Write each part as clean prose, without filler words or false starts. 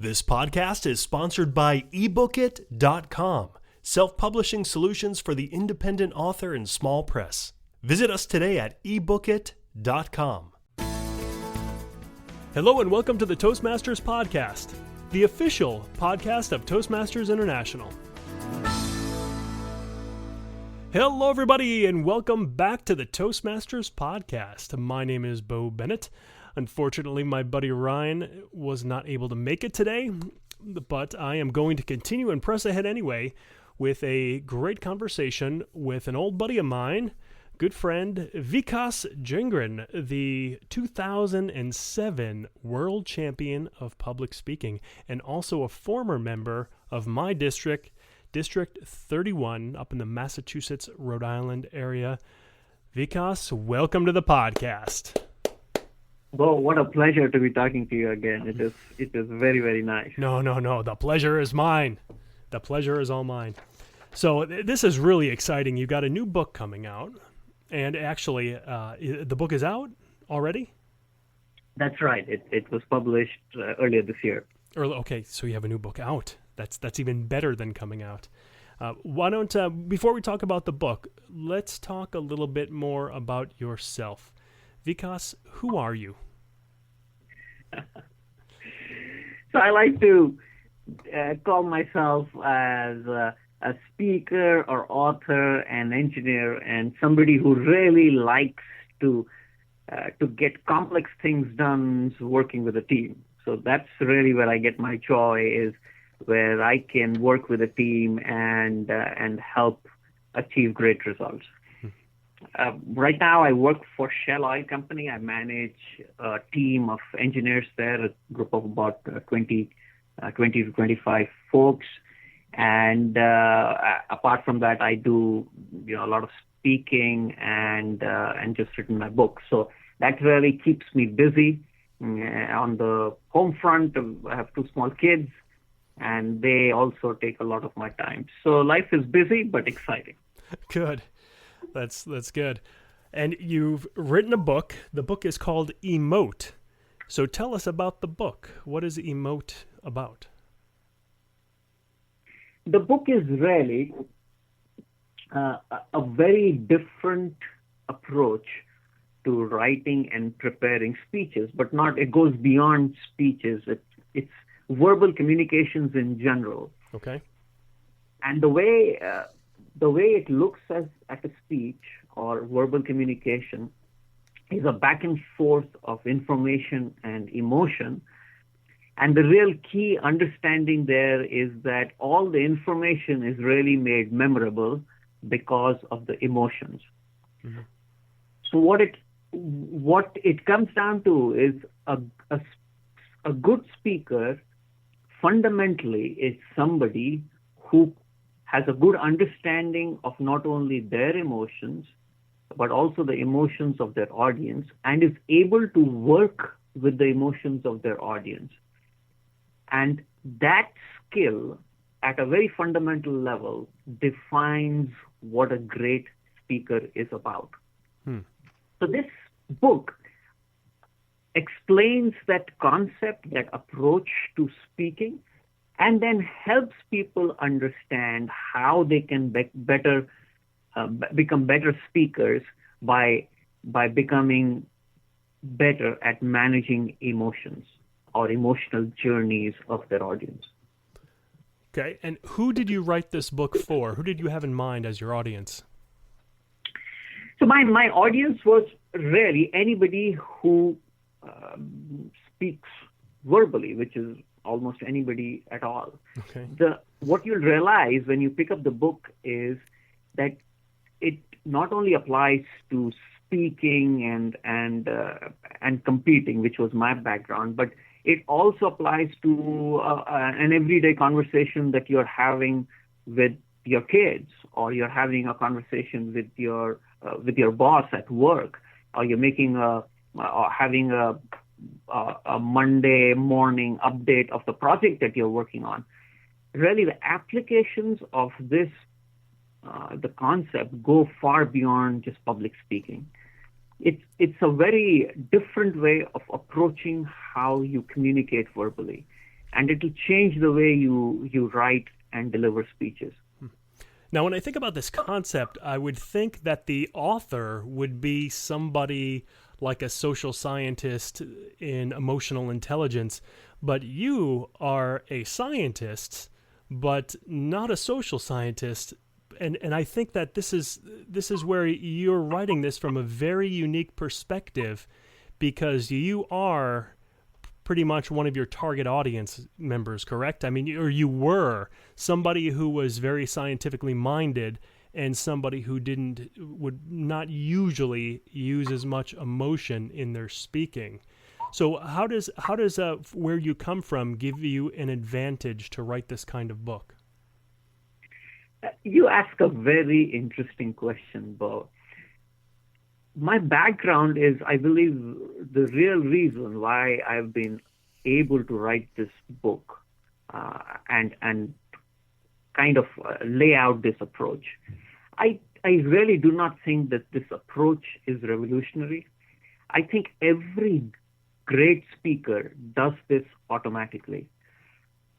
This podcast is sponsored by ebookit.com, self-publishing solutions for the independent author and small press. Visit us today at ebookit.com. Hello and welcome to the Toastmasters podcast, the official podcast of Toastmasters International. Hello everybody and welcome back to the Toastmasters podcast. My name is Bo Bennett. Unfortunately, my buddy Ryan was not able to make it today, but I am going to continue and press ahead anyway with a great conversation with an old buddy of mine, good friend Vikas Jhingran, the 2007 World Champion of Public Speaking, and also a former member of my district, District 31, up in the Massachusetts, Rhode Island area. Vikas, welcome to the podcast. Well, what a pleasure to be talking to you again. It is very, very nice. No. The pleasure is mine. The pleasure is all mine. So this is really exciting. You've got a new book coming out, and actually, the book is out already? That's right. It was published earlier this year. Okay, so you have a new book out. That's even better than coming out. Why don't, before we talk about the book, let's talk a little bit more about yourself. Vikas, who are you? So I like to call myself as a speaker or author and engineer and somebody who really likes to get complex things done working with a team. So that's really where I get my joy, is where I can work with a team and help achieve great results. Right now, I work for Shell Oil Company. I manage a team of engineers there, a group of about 20 to 25 folks. And apart from that, I do a lot of speaking and just written my book. So that really keeps me busy. On the home front, I have two small kids, and they also take a lot of my time. So life is busy but exciting. Good. That's good. And you've written a book. The book is called Emote. So tell us about the book. What is Emote about? The book is really a very different approach to writing and preparing speeches, but it goes beyond speeches. It's verbal communications in general. Okay. And the way it looks at a speech or verbal communication is a back and forth of information and emotion. And the real key understanding there is that all the information is really made memorable because of the emotions. Mm-hmm. So what it comes down to is a good speaker fundamentally is somebody who has a good understanding of not only their emotions, but also the emotions of their audience, and is able to work with the emotions of their audience. And that skill, at a very fundamental level, defines what a great speaker is about. So this book explains that concept, that approach to speaking, and then helps people understand how they can become better speakers by becoming better at managing emotions or emotional journeys of their audience. Okay, and who did you write this book for? Who did you have in mind as your audience? So my audience was really anybody who speaks verbally, which is almost anybody at all. Okay. What you'll realize when you pick up the book is that it not only applies to speaking and competing, which was my background, but it also applies to an everyday conversation that you're having with your kids, or you're having a conversation with your boss at work, or you're having a Monday morning update of the project that you're working on. Really, the applications of this, the concept, go far beyond just public speaking. It's a very different way of approaching how you communicate verbally. and it will change the way you write and deliver speeches. Now, when I think about this concept, I would think that the author would be somebody like a social scientist in emotional intelligence, but you are a scientist, but not a social scientist. And I think that this is where you're writing this from a very unique perspective, because you are pretty much one of your target audience members, correct? I mean, or you were somebody who was very scientifically minded and somebody who would not usually use as much emotion in their speaking. So how does where you come from give you an advantage to write this kind of book? You ask a very interesting question, Bo. My background is, I believe, the real reason why I've been able to write this book and kind of lay out this approach. I really do not think that this approach is revolutionary. I think every great speaker does this automatically.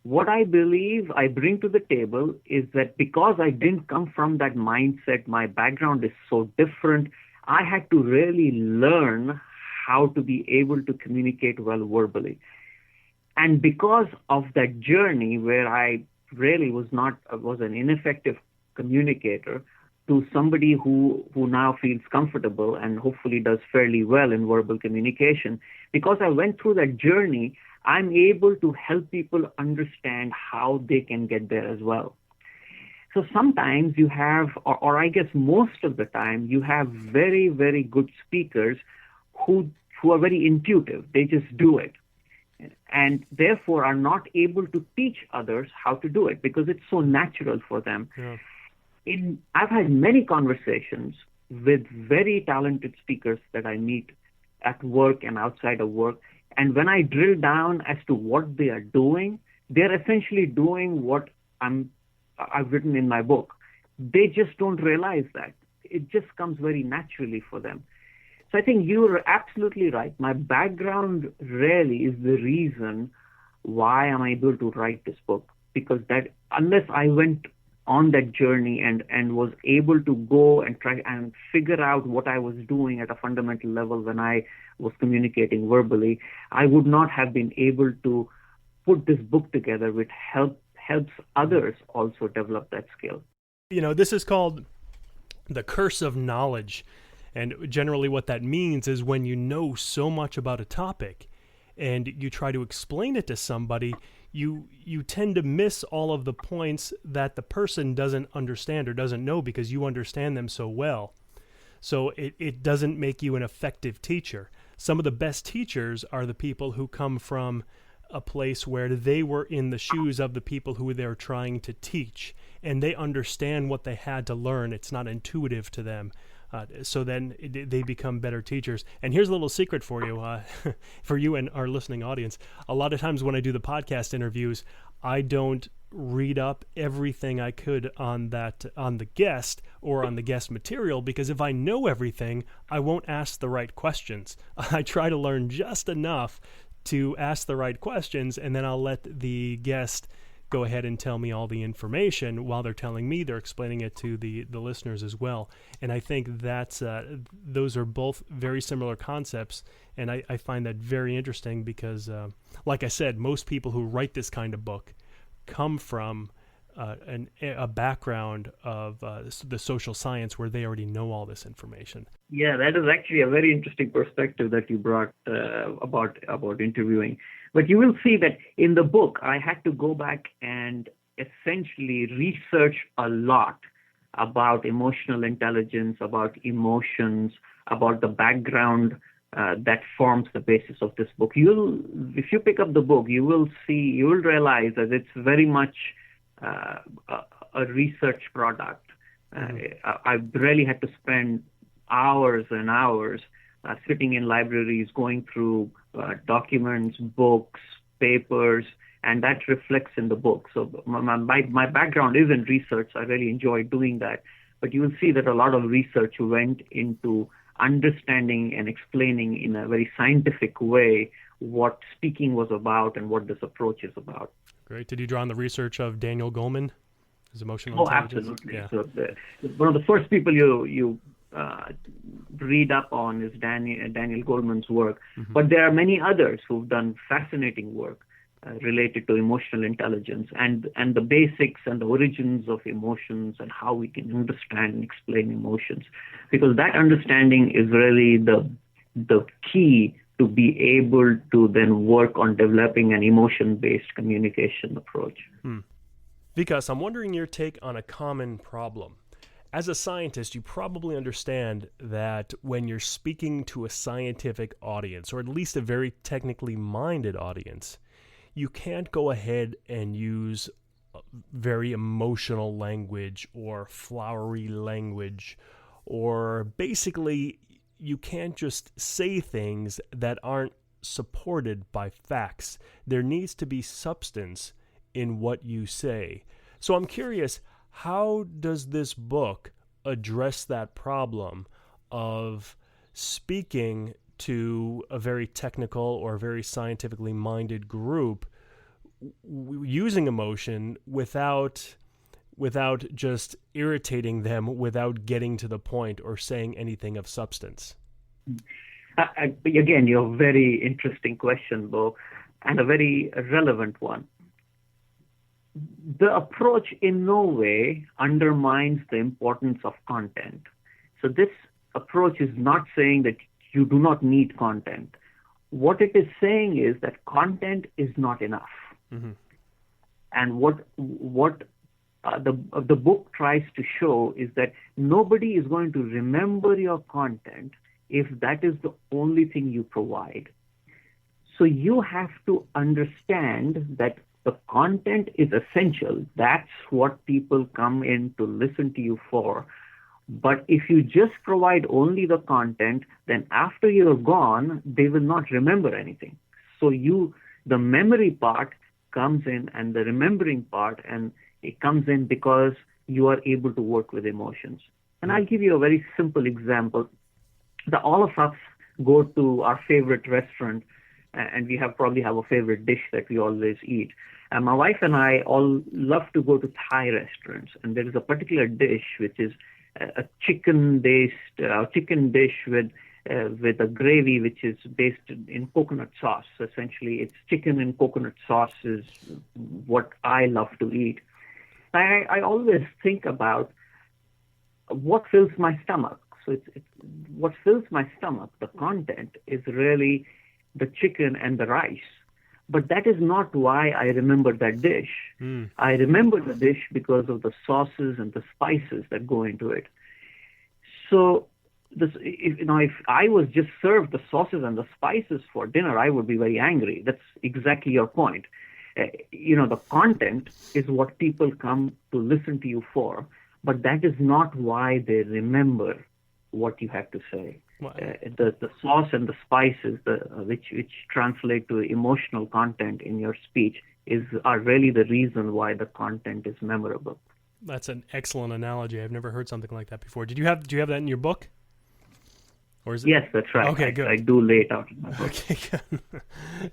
What I believe I bring to the table is that because I didn't come from that mindset, my background is so different, I had to really learn how to be able to communicate well verbally. And because of that journey where I really was an ineffective communicator to somebody who now feels comfortable and hopefully does fairly well in verbal communication, because I went through that journey, I'm able to help people understand how they can get there as well. So sometimes you have, or I guess most of the time, you have very, very good speakers who are very intuitive. They just do it. And therefore are not able to teach others how to do it because it's so natural for them. Yeah. I've had many conversations with very talented speakers that I meet at work and outside of work. And when I drill down as to what they are doing, they're essentially doing what I've written in my book. They just don't realize that. It just comes very naturally for them. So I think you're absolutely right. My background really is the reason why I'm able to write this book, because that unless I went on that journey and was able to go and try and figure out what I was doing at a fundamental level when I was communicating verbally, I would not have been able to put this book together, which helps others also develop that skill. You know, this is called the curse of knowledge. And generally what that means is when you know so much about a topic and you try to explain it to somebody, you tend to miss all of the points that the person doesn't understand or doesn't know because you understand them so well. So it doesn't make you an effective teacher. Some of the best teachers are the people who come from a place where they were in the shoes of the people who they're trying to teach, and they understand what they had to learn. It's not intuitive to them. So then they become better teachers. And here's a little secret for you, for you and our listening audience. A lot of times when I do the podcast interviews, I don't read up everything I could on the guest or on the guest material, because if I know everything, I won't ask the right questions. I try to learn just enough to ask the right questions, and then I'll let the guest go ahead and tell me all the information. While they're telling me, they're explaining it to the listeners as well. And I think that's those are both very similar concepts, and I find that very interesting because, like I said, most people who write this kind of book come from a background of the social science where they already know all this information. Yeah, that is actually a very interesting perspective that you brought about interviewing. But you will see that in the book, I had to go back and essentially research a lot about emotional intelligence, about emotions, about the background that forms the basis of this book. If you pick up the book, you will realize that it's very much a research product. I really had to spend hours and hours sitting in libraries, going through documents, books, papers, and that reflects in the book. So my background is in research. I really enjoy doing that. But you will see that a lot of research went into understanding and explaining in a very scientific way what speaking was about and what this approach is about. Great. Did you draw on the research of Daniel Goleman, his emotional Oh, intelligence? absolutely. Yeah. So one of the first people you read up on is Daniel Goleman's work, but there are many others who've done fascinating work related to emotional intelligence and the basics and the origins of emotions and how we can understand and explain emotions, because that understanding is really the key to be able to then work on developing an emotion-based communication approach. Vikas, I'm wondering your take on a common problem. As a scientist, you probably understand that when you're speaking to a scientific audience, or at least a very technically minded audience, you can't go ahead and use very emotional language or flowery language, or basically you can't just say things that aren't supported by facts. There needs to be substance in what you say. So I'm curious, how does this book address that problem of speaking to a very technical or very scientifically minded group using emotion without just irritating them, without getting to the point or saying anything of substance? Again, you're a very interesting question, Bo, and a very relevant one. The approach in no way undermines the importance of content. So this approach is not saying that you do not need content. What it is saying is that content is not enough. And what the book tries to show is that nobody is going to remember your content if that is the only thing you provide. So you have to understand that the content is essential. That's what people come in to listen to you for. But if you just provide only the content, then after you're gone, they will not remember anything. So the memory part comes in, and the remembering part, and it comes in because you are able to work with emotions. And I'll give you a very simple example. All of us go to our favorite restaurant, and we probably have a favorite dish that we always eat. And my wife and I all love to go to Thai restaurants, and there is a particular dish which is a chicken dish with a gravy which is based in coconut sauce. Essentially, it's chicken and coconut sauce is what I love to eat. I always think about what fills my stomach. So it's what fills my stomach, the content, is really the chicken and the rice. But that is not why I remember that dish. I remember the dish because of the sauces and the spices that go into it. So if I was just served the sauces and the spices for dinner, I would be very angry. That's exactly your point. The content is what people come to listen to you for, but that is not why they remember what you have to say. The sauce and the spices, which translate to emotional content in your speech, are really the reason why the content is memorable. That's an excellent analogy. I've never heard something like that before. Do you have that in your book? Or is it? Yes, that's right. Okay, good. I do lay it out in my book. Okay, good.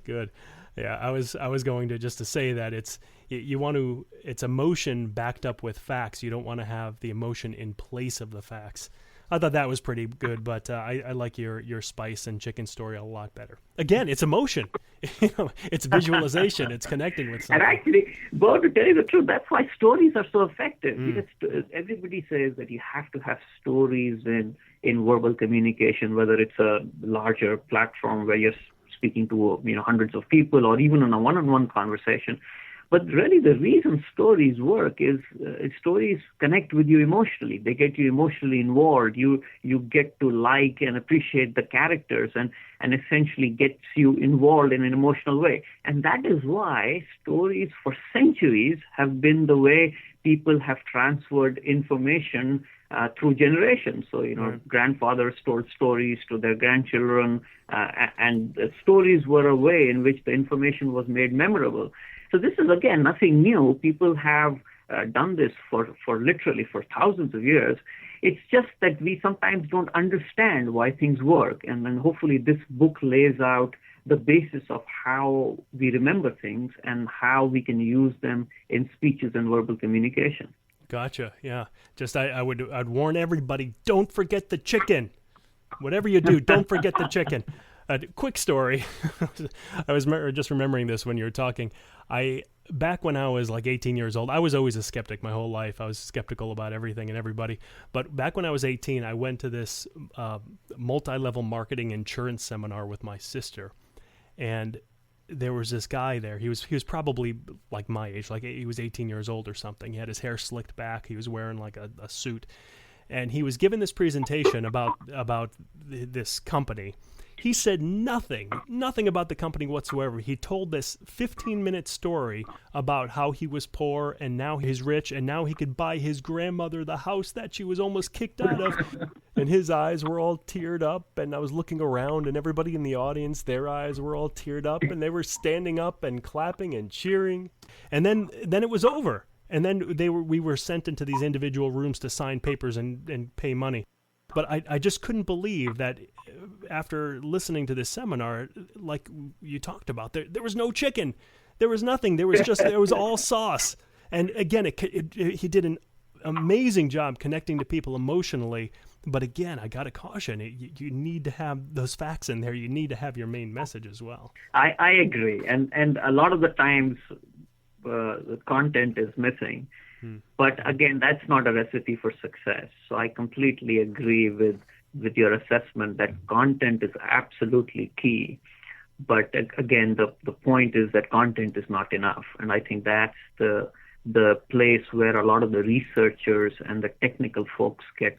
Good. Yeah, I was going to just to say that it's emotion backed up with facts. You don't want to have the emotion in place of the facts. I thought that was pretty good, but I like your spice and chicken story a lot better. Again, it's emotion. It's visualization. It's connecting with something. And actually, Bo, to tell you the truth, that's why stories are so effective. Because everybody says that you have to have stories in verbal communication, whether it's a larger platform where you're speaking to hundreds of people, or even in a one-on-one conversation. But really, the reason stories work is stories connect with you emotionally. They get you emotionally involved. You get to like and appreciate the characters, and essentially gets you involved in an emotional way. And that is why stories for centuries have been the way people have transferred information through generations. So, grandfathers told stories to their grandchildren, and stories were a way in which the information was made memorable. So this is, again, nothing new. People have done this for literally for thousands of years. It's just that we sometimes don't understand why things work. And then hopefully this book lays out the basis of how we remember things and how we can use them in speeches and verbal communication. Gotcha. Yeah. I'd warn everybody, don't forget the chicken. Whatever you do, don't forget the chicken. Quick story. I was just remembering this when you were talking. Back when I was like 18 years old, I was always a skeptic my whole life. I was skeptical about everything and everybody. But back when I was 18, I went to this multi-level marketing insurance seminar with my sister. And there was this guy there. He was probably like my age, like he was 18 years old or something. He had his hair slicked back. He was wearing like a suit. And he was giving this presentation about this company. He said nothing about the company whatsoever. He told this 15-minute story about how he was poor and now he's rich and now he could buy his grandmother the house that she was almost kicked out of. And his eyes were all teared up, and I was looking around, and everybody in the audience, their eyes were all teared up, and they were standing up and clapping and cheering. And then it was over. And then we were sent into these individual rooms to sign papers and pay money. But I just couldn't believe that after listening to this seminar, like you talked about, there was no chicken. There was nothing. There was all sauce. And again, he did an amazing job connecting to people emotionally. But again, I got to caution, you need to have those facts in there. You need to have your main message as well. I agree. And a lot of the times the content is missing. But again, that's not a recipe for success. So I completely agree with your assessment that content is absolutely key. But again, the point is that content is not enough. And I think that's the place where a lot of the researchers and the technical folks get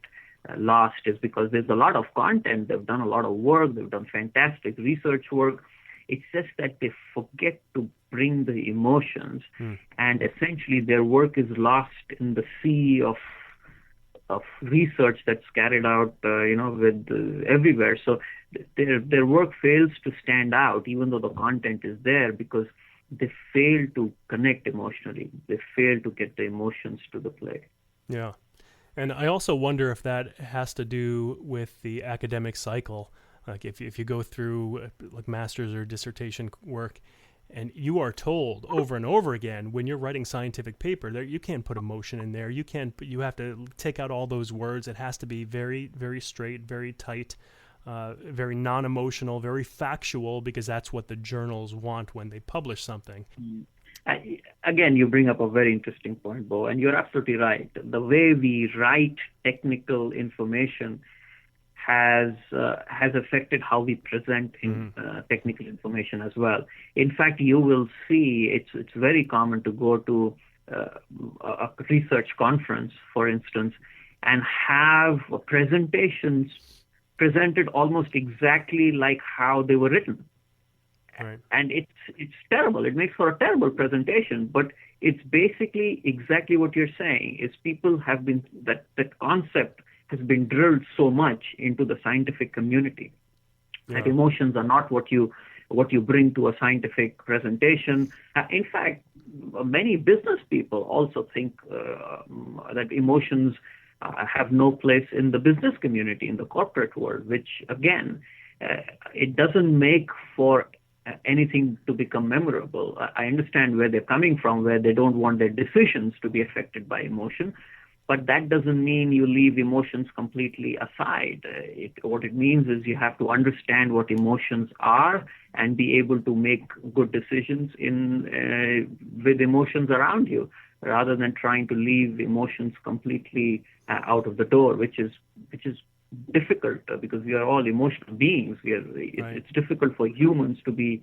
lost, is because there's a lot of content. They've done a lot of work. They've done fantastic research work. It's just that they forget to bring the emotions, and essentially their work is lost in the sea of research that's carried out, with everywhere. So their work fails to stand out, even though the content is there, because they fail to connect emotionally. They fail to get the emotions to the play. Yeah. And I also wonder if that has to do with the academic cycle. Like if you go through like master's or dissertation work, and you are told over and over again when you're writing scientific paper, there you can't put emotion in there. You have to take out all those words. It has to be very, very straight, very tight, very non-emotional, very factual, because that's what the journals want when they publish something. Again, you bring up a very interesting point, Bo, and you're absolutely right. The way we write technical information has affected how we present technical information as well. In fact, you will see it's very common to go to a research conference, for instance, and have presentations presented almost exactly like how they were written. Right. And it's terrible. It makes for a terrible presentation, but it's basically exactly what you're saying. Is people have been that concept has been drilled so much into the scientific community that emotions are not what you bring to a scientific presentation. In fact, many business people also think that emotions have no place in the business community, in the corporate world, which again, it doesn't make for anything to become memorable. I understand where they're coming from, where they don't want their decisions to be affected by emotion. But that doesn't mean you leave emotions completely aside. What it means is you have to understand what emotions are and be able to make good decisions with emotions around you, rather than trying to leave emotions completely out of the door, which is difficult because we are all emotional beings. It's difficult for humans to be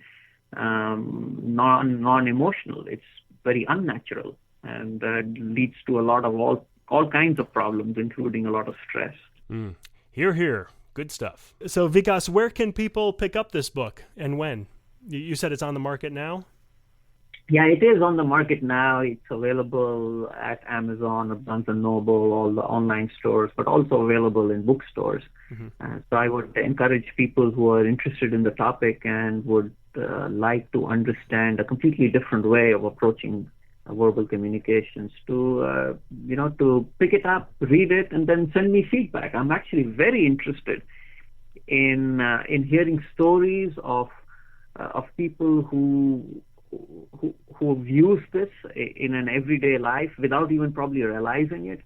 non-emotional. It's very unnatural, and that leads to a lot of all kinds of problems, including a lot of stress. Hear, hear. Good stuff. So, Vikas, where can people pick up this book and when? You said it's on the market now? Yeah, it is on the market now. It's available at Amazon, Barnes & Noble, all the online stores, but also available in bookstores. So I would encourage people who are interested in the topic and would like to understand a completely different way of approaching verbal communications to pick it up, read it, and then send me feedback. I'm actually very interested in hearing stories of of people who've used this in an everyday life without even probably realizing it.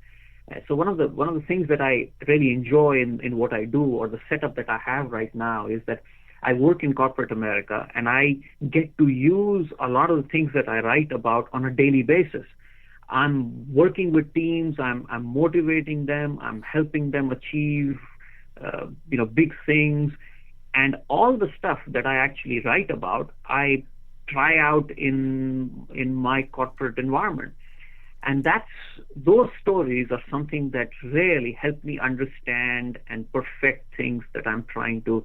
So one of the things that I really enjoy in what I do, or the setup that I have right now, is that I work in corporate America and I get to use a lot of the things that I write about on a daily basis. I'm working with teams. I'm motivating them. I'm helping them achieve big things, and all the stuff that I actually write about, I try out in my corporate environment. And those stories are something that really help me understand and perfect things that I'm trying to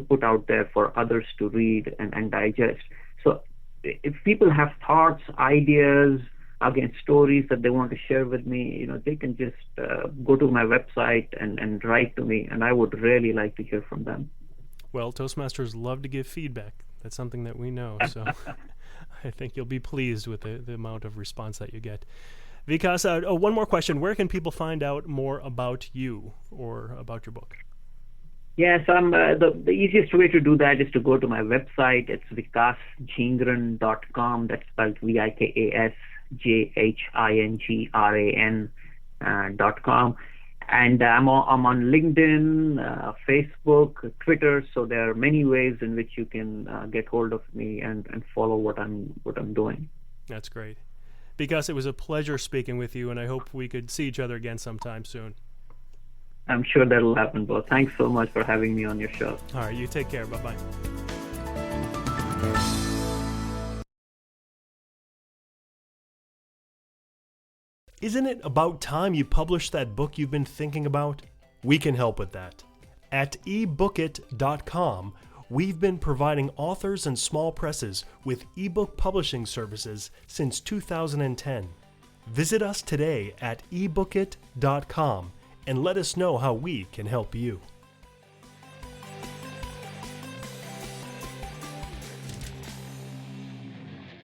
put out there for others to read and digest. So if people have thoughts, ideas, again, stories that they want to share with me, they can just go to my website and write to me, and I would really like to hear from them. Well, Toastmasters love to give feedback. That's something that we know, so I think you'll be pleased with the amount of response that you get. Vikas, one more question. Where can people find out more about you or about your book? Yes, the easiest way to do that is to go to my website. It's vikasjhingran.com. That's spelled VikasJhingran.com. And I'm on LinkedIn, Facebook, Twitter. So there are many ways in which you can get hold of me and follow what I'm doing. That's great. Vikas, it was a pleasure speaking with you, and I hope we could see each other again sometime soon. I'm sure that'll happen, Bo. Thanks so much for having me on your show. All right, you take care. Bye-bye. Isn't it about time you published that book you've been thinking about? We can help with that. At ebookit.com, we've been providing authors and small presses with ebook publishing services since 2010. Visit us today at ebookit.com and let us know how we can help you.